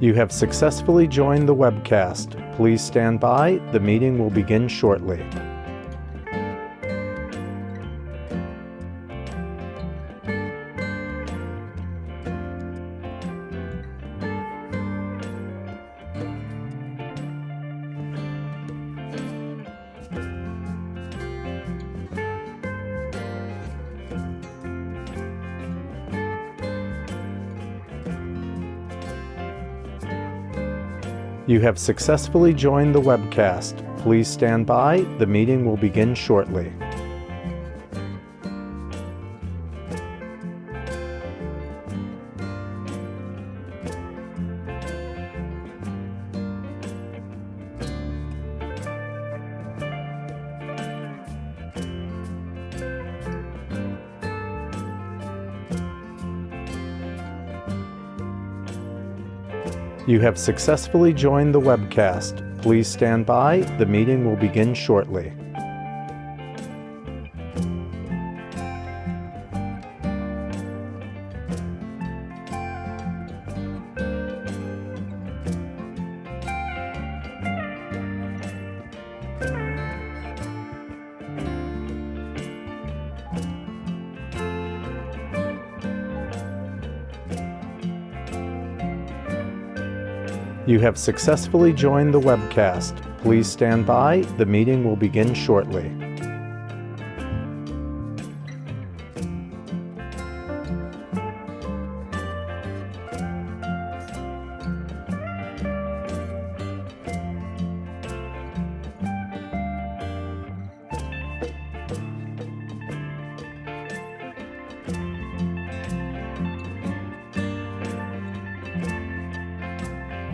You have successfully joined the webcast. Please stand by. The meeting will begin shortly. You have successfully joined the webcast. Please stand by. The meeting will begin shortly. You have successfully joined the webcast. Please stand by. The meeting will begin shortly. You have successfully joined the webcast. Please stand by. The meeting will begin shortly.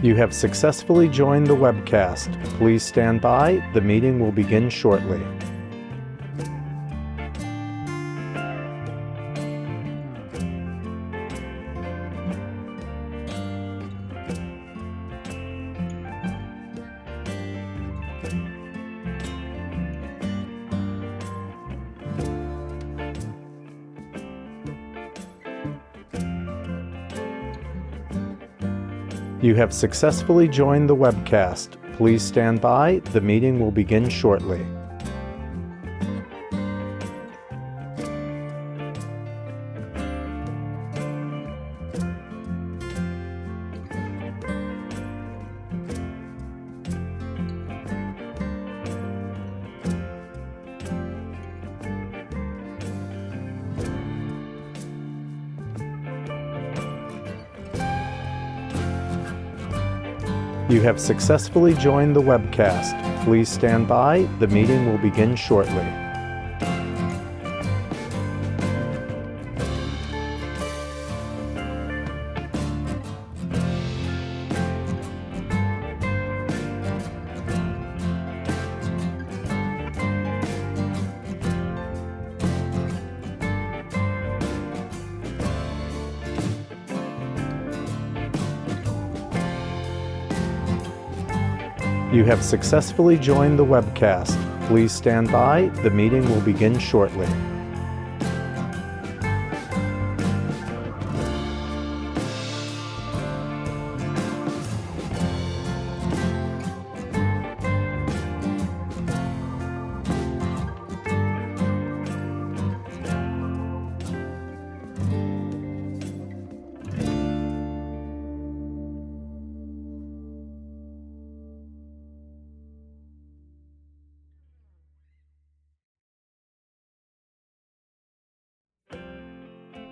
You have successfully joined the webcast. Please stand by. The meeting will begin shortly. You have successfully joined the webcast. Please stand by. The meeting will begin shortly. You have successfully joined the webcast. Please stand by. The meeting will begin shortly. You have successfully joined the webcast. Please stand by. The meeting will begin shortly.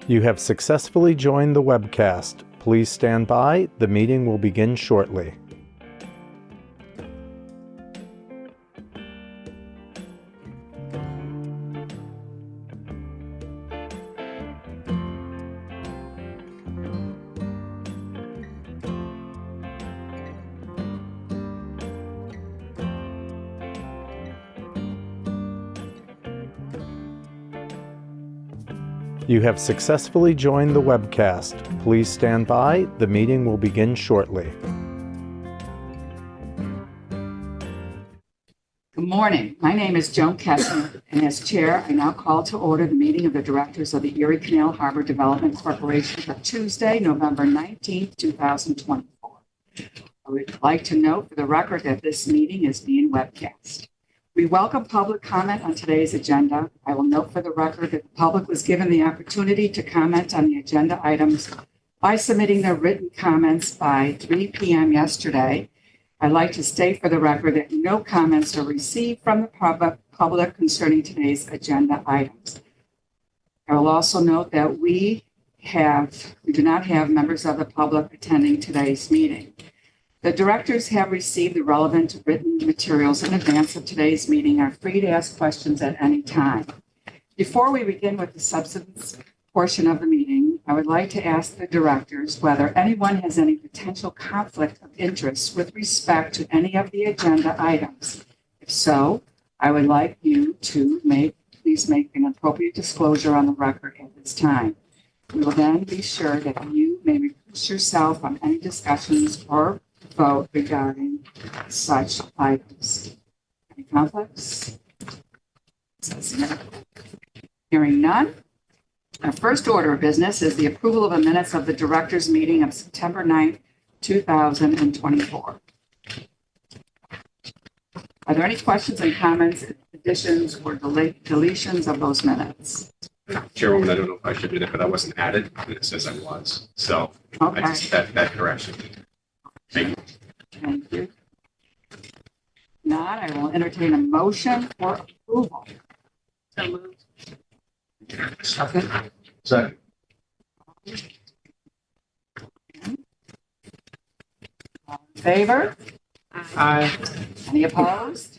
You have successfully joined the webcast. Please stand by. The meeting will begin shortly. You have successfully joined the webcast. Please stand by. The meeting will begin shortly. Good morning. My name is Joan Kessler, and as chair, I now call to order the meeting of the directors of the Erie Canal Harbor Development Corporation for Tuesday, November 19th, 2024. I would like to note for the record that this meeting is being webcast. We welcome public comment on today's agenda. I will note for the record that the public was given the opportunity to comment on the agenda items by submitting their written comments by 3 p.m. yesterday. I'd like to state for the record that no comments are received from the public concerning today's agenda items. I will also note that we do not have members of the public attending today's meeting. The directors have received the relevant written materials in advance of today's meeting and are free to ask questions at any time. Before we begin with the substance portion of the meeting, I would like to ask the directors whether anyone has any potential conflict of interest with respect to any of the agenda items. If so, I would like you to please make an appropriate disclosure on the record at this time. We will then be sure that you may recuse yourself on any discussions or vote regarding such items. Any conflicts? Hearing none. Our first order of business is the approval of the minutes of the directors' meeting of September 9th, 2024. Are there any questions and comments, additions, or deletions of those minutes? Chairwoman, I don't know if I should do that, but I wasn't added, and it says I was. So Okay. I just that correction. Thank you. Thank you. Not, I will entertain a motion for approval. So moved. Second. Second. All in favor? Aye. Any opposed?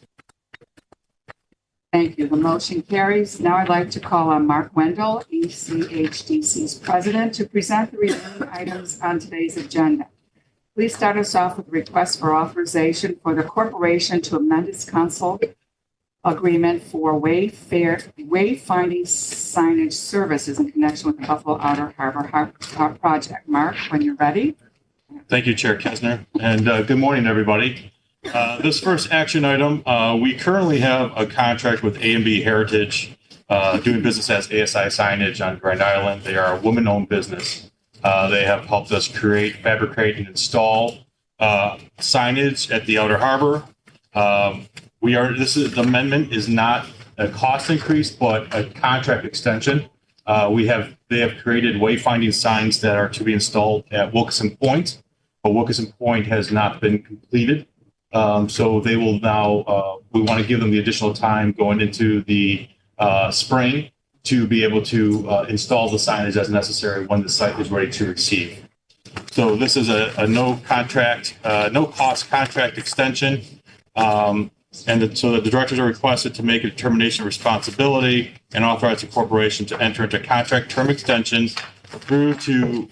Thank you. The motion carries. Now I'd like to call on Mark Wendell, ECHDC's president, to present the remaining items on today's agenda. Please start us off with a request for authorization for the corporation to amend its council agreement for wayfinding signage services in connection with the Buffalo Outer Harbor project. Mark, when you're ready. Thank you, Chair Kessner, and good morning, everybody. This first action item, we currently have a contract with A&B Heritage doing business as ASI Signage on Grand Island. They are a woman-owned business. They have helped us create, fabricate, and install signage at the Outer Harbor. The amendment is not a cost increase, but a contract extension. They have created wayfinding signs that are to be installed at Wilkeson Point, but Wilkeson Point has not been completed. So they will now, we want to give them the additional time going into the spring to be able to install the signage as necessary when the site is ready to receive. So this is a no cost contract extension. So the directors are requested to make a determination of responsibility and authorize the corporation to enter into contract term extensions through to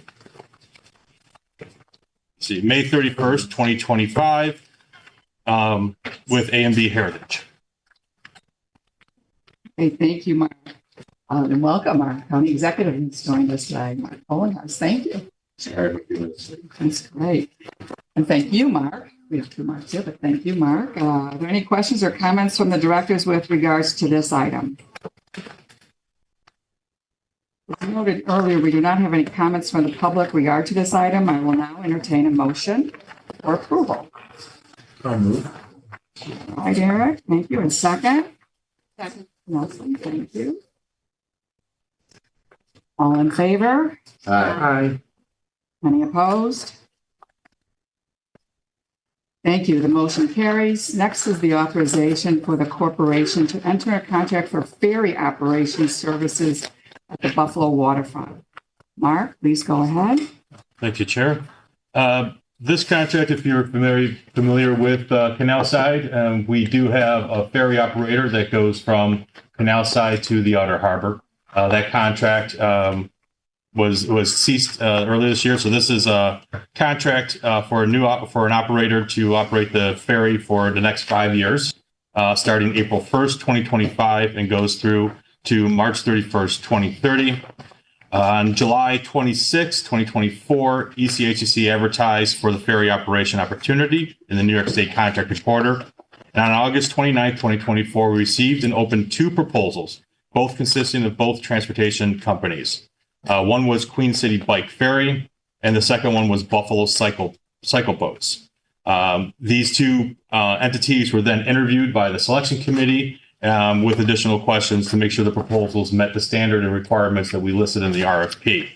May 31st, 2025 with A&B Heritage. Hey, thank you, Mark. And welcome, our county executive who's joined us today, Mark Owenhouse. Thank you. That's great. And thank you, Mark. We have two Marks here, but thank you, Mark. Are there any questions or comments from the directors with regards to this item? As noted earlier, we do not have any comments from the public regard to this item. I will now entertain a motion for approval. I'll move. All right, Eric, thank you. And second? Second. Nelson, thank you. All in favor? Aye. Any opposed? Thank you. The motion carries. Next is the authorization for the corporation to enter a contract for ferry operations services at the Buffalo waterfront. Mark, please go ahead. Thank you, Chair. This contract, if you're familiar with Canal side, we do have a ferry operator that goes from Canal side to the Outer Harbor. That contract was ceased earlier this year. So this is a contract for an operator to operate the ferry for the next 5 years, starting April 1st, 2025, and goes through to March 31st, 2030. On July 26, 2024, ECHDC advertised for the ferry operation opportunity in the New York State Contract Reporter. And on August 29, 2024, we received and opened 2 proposals, both consisting of both transportation companies. One was Queen City Bike Ferry, and the second one was Buffalo Cycle cycle boats. These two entities were then interviewed by the selection committee with additional questions to make sure the proposals met the standard and requirements that we listed in the RFP.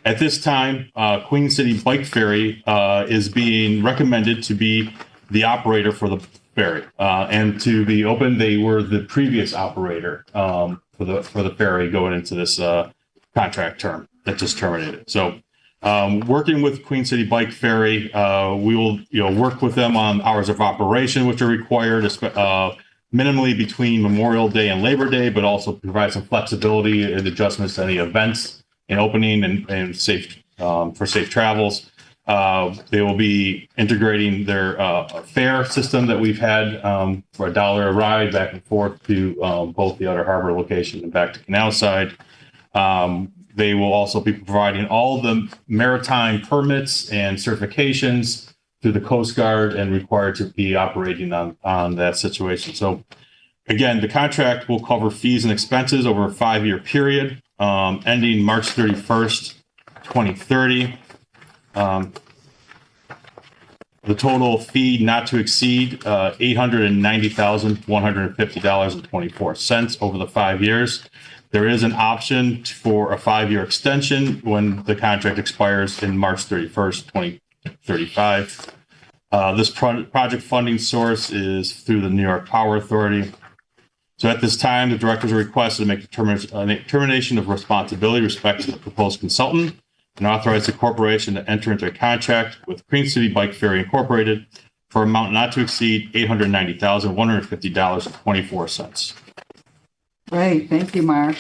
At this time, Queen City Bike Ferry is being recommended to be the operator for the ferry. And to be open, they were the previous operator for the ferry going into this contract term that just terminated. So working with Queen City Bike Ferry, we will work with them on hours of operation, which are required minimally between Memorial Day and Labor Day, but also provide some flexibility and adjustments to any events in opening and safe for safe travels. They will be integrating their fare system that we've had for $1 a ride back and forth to both the Outer Harbor location and back to Canal side. They will also be providing all the maritime permits and certifications through the Coast Guard and required to be operating on that situation. So again, the contract will cover fees and expenses over a 5-year period, ending March 31st, 2030. The total fee not to exceed $890,150.24 over the 5 years. There is an option for a 5-year extension when the contract expires in March 31st, 2035. This project funding source is through the New York Power Authority. So at this time, the directors are requested to make a determination of responsibility with respect to the proposed consultant and authorize the corporation to enter into a contract with Queen City Bike Ferry Incorporated for an amount not to exceed $890,150.24. Great, thank you, Mark.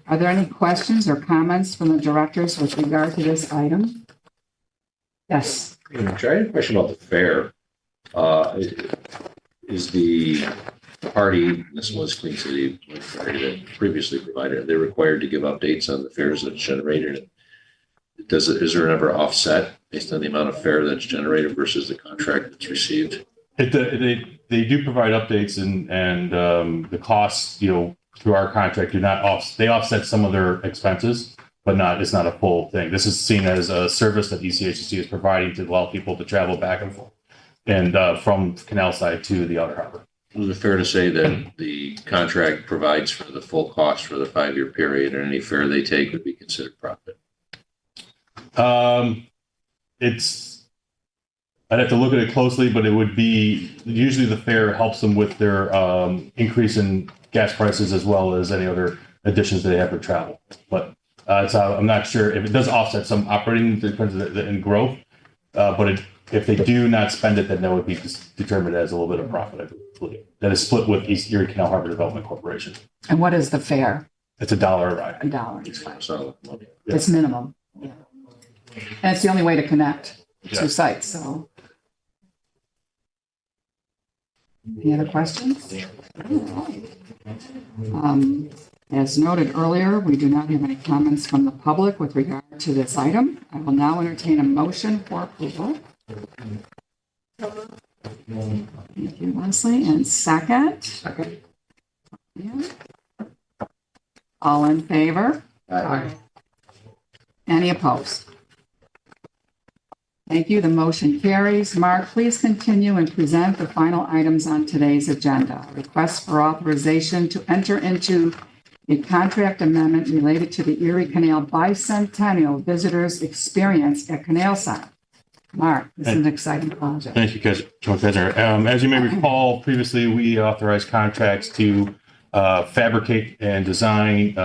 Are there any questions or comments from the directors with regard to this item? Yes. I had a question about the fare. Is the party, this was Queen City that previously provided, they're required to give updates on the fares that's generated? Is there ever offset based on the amount of fare that's generated versus the contract that's received? They do provide updates and the costs, through our contract they offset some of their expenses, but it's not a full thing. This is seen as a service that ECHC is providing to allow people to travel back and forth and from Canal side to the Outer Harbor. Is it fair to say that the contract provides for the full cost for the 5-year period, and any fare they take would be considered profit? I'd have to look at it closely, but it would be usually the fare helps them with their increase in gas prices as well as any other additions that they have for travel. But I'm not sure if it does offset some operating in growth, but if they do not spend it, then that would be determined as a little bit of profit, I believe. That is split with East Erie Canal Harbor Development Corporation. And what is the fare? It's $1 a ride. $1. So, It's minimum. Yeah. And it's the only way to connect the two sites, so. Any other questions? As noted earlier, we do not have any comments from the public with regard to this item. I will now entertain a motion for approval. Thank you, Leslie. And second? Second. Yeah. All in favor? Aye. Any opposed? Thank you. The motion carries. Mark, please continue and present the final items on today's agenda. Request for authorization to enter into a contract amendment related to the Erie Canal Bicentennial Visitors Experience at Canal side. Mark, this is an exciting project. Thank you, Treasurer. As you may recall, previously we authorized contracts to fabricate and design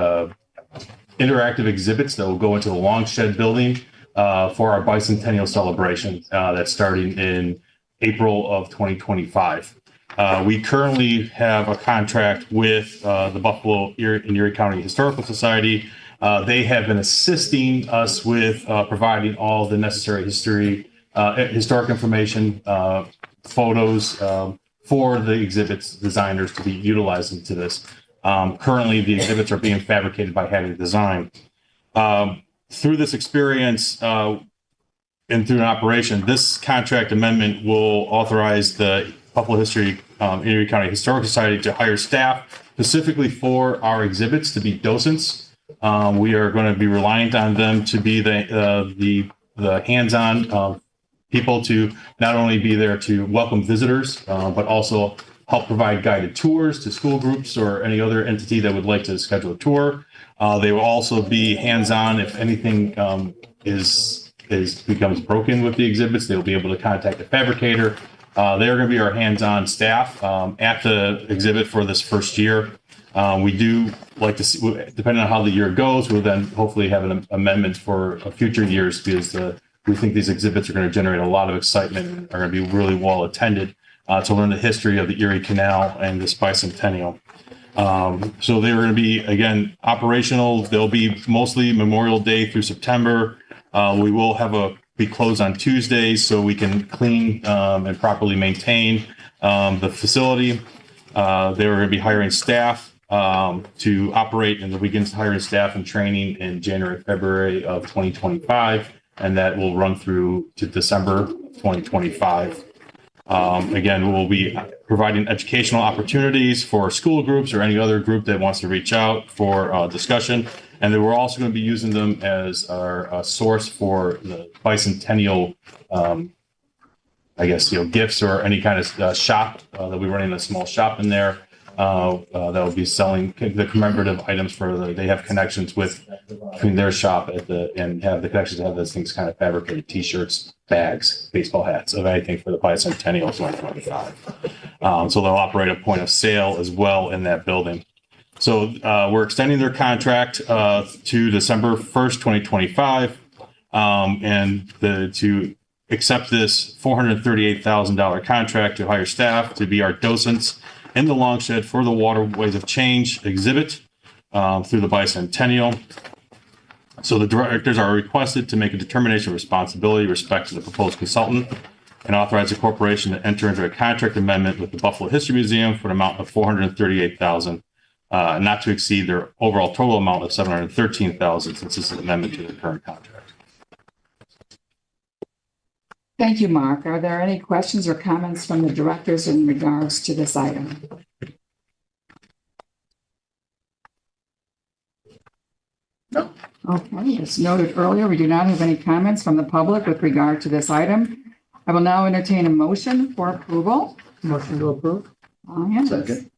interactive exhibits that will go into the Long Shed building for our bicentennial celebration that's starting in April of 2025. We currently have a contract with the Buffalo and Erie County Historical Society. They have been assisting us with providing all the necessary historic information, photos for the exhibits designers to be utilized into this. Currently, the exhibits are being fabricated by Having Design. Through this experience and through an operation, this contract amendment will authorize the Buffalo Erie County Historical Society to hire staff specifically for our exhibits to be docents. We are going to be reliant on them to be the hands-on people to not only be there to welcome visitors, but also help provide guided tours to school groups or any other entity that would like to schedule a tour. They will also be hands-on if anything becomes broken with the exhibits. They'll be able to contact the fabricator. They're going to be our hands-on staff at the exhibit for this first year. We do like to see, depending on how the year goes, we'll then hopefully have an amendment for future years because we think these exhibits are going to generate a lot of excitement and are going to be really well attended to learn the history of the Erie Canal and this bicentennial. So they're going to be, again, operational. They'll be mostly Memorial Day through September. We will be closed on Tuesdays so we can clean and properly maintain the facility. They're going to be hiring staff to operate, and they'll begin hiring staff and training in January, February of 2025, and that will run through to December 2025. Again, we'll be providing educational opportunities for school groups or any other group that wants to reach out for discussion. And then we're also going to be using them as our source for the bicentennial, gifts or any kind of shop. They'll be running a small shop in there that will be selling the commemorative items they have connections between their shop and have the connections to have those things kind of fabricated T-shirts, bags, baseball hats, of anything for the bicentennial 2025. So they'll operate a point of sale as well in that building. So we're extending their contract to December 1st, 2025, to accept this $438,000 contract to hire staff to be our docents in the Longshed for the Waterways of Change exhibit through the bicentennial. So the directors are requested to make a determination of responsibility with respect to the proposed consultant and authorize the corporation to enter into a contract amendment with the Buffalo History Museum for an amount of $438,000, not to exceed their overall total amount of $713,000, since this is an amendment to the current contract. Thank you, Mark. Are there any questions or comments from the directors in regards to this item? No. Okay, as noted earlier, we do not have any comments from the public with regard to this item. I will now entertain a motion for approval. Motion to approve. Yes. Second.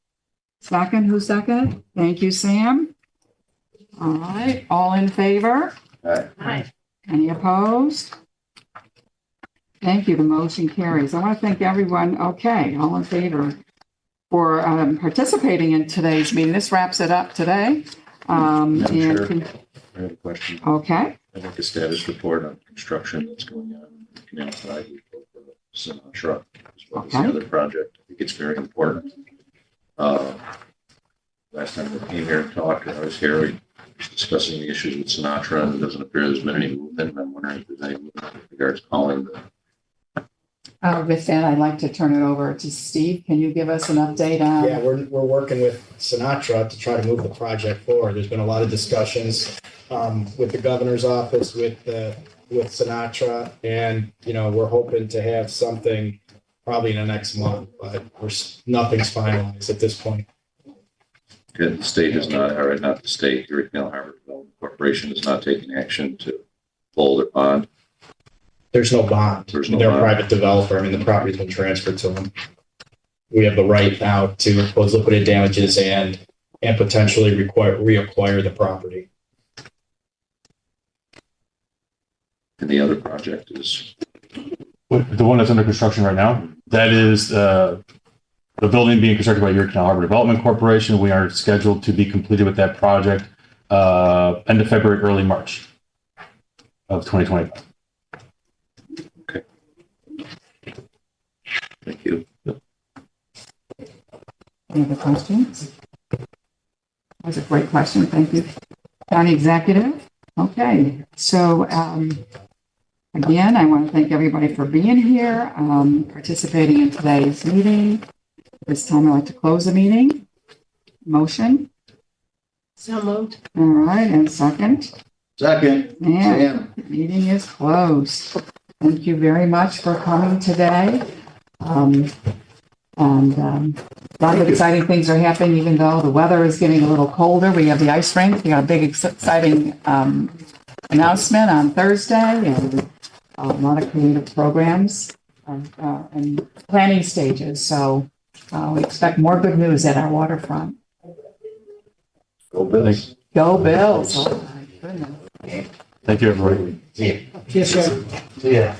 Second, who seconded? Thank you, Sam. All right, all in favor? Aye. Any opposed? Thank you. The motion carries. I want to thank everyone. Okay, all in favor for participating in today's meeting. This wraps it up today. Madam Chair, I have a question. Okay. I'd like a status report on construction that's going on the Canal side for Sinatra, as well as the Okay. other project. I think it's very important. Last time we came here and talked, I was here, we was discussing the issues with Sinatra, and it doesn't appear there's been any movement. I'm wondering if there's any movement with regards to calling the With that, I'd like to turn it over to Steve. Can you give us an update on? Yeah, we're working with Sinatra to try to move the project forward. There's been a lot of discussions with the governor's office, with Sinatra, and we're hoping to have something probably in the next month, but nothing's finalized at this point. The state is not, or not the state, Erie Canal Harbor Development Corporation is not taking action to hold their bond. There's no bond. There's no They're a bond. private developer. I mean, the property's been transferred to them. We have the right now to impose liquidated damages and potentially reacquire the property. And the other project is, The one that's under construction right now, that is the building being constructed by Erie Canal Harbor Development Corporation. We are scheduled to be completed with that project end of February, early March of 2025. thank you. Any other questions? That was a great question. Thank you. County Executive. Okay, so again, I want to thank everybody for being here, participating in today's meeting. This time I'd like to close the meeting. Motion. So moved. All right, and second. Second. And the meeting is closed. Thank you very much for coming today. A lot of exciting things are happening, even though the weather is getting a little colder. We have the ice rink. We got a big, exciting announcement on Thursday, and a lot of creative programs and planning stages. So we expect more good news at our waterfront. Go Bills. Go Bills! Oh my goodness. Thank you, everybody. Yes, sir. Yeah.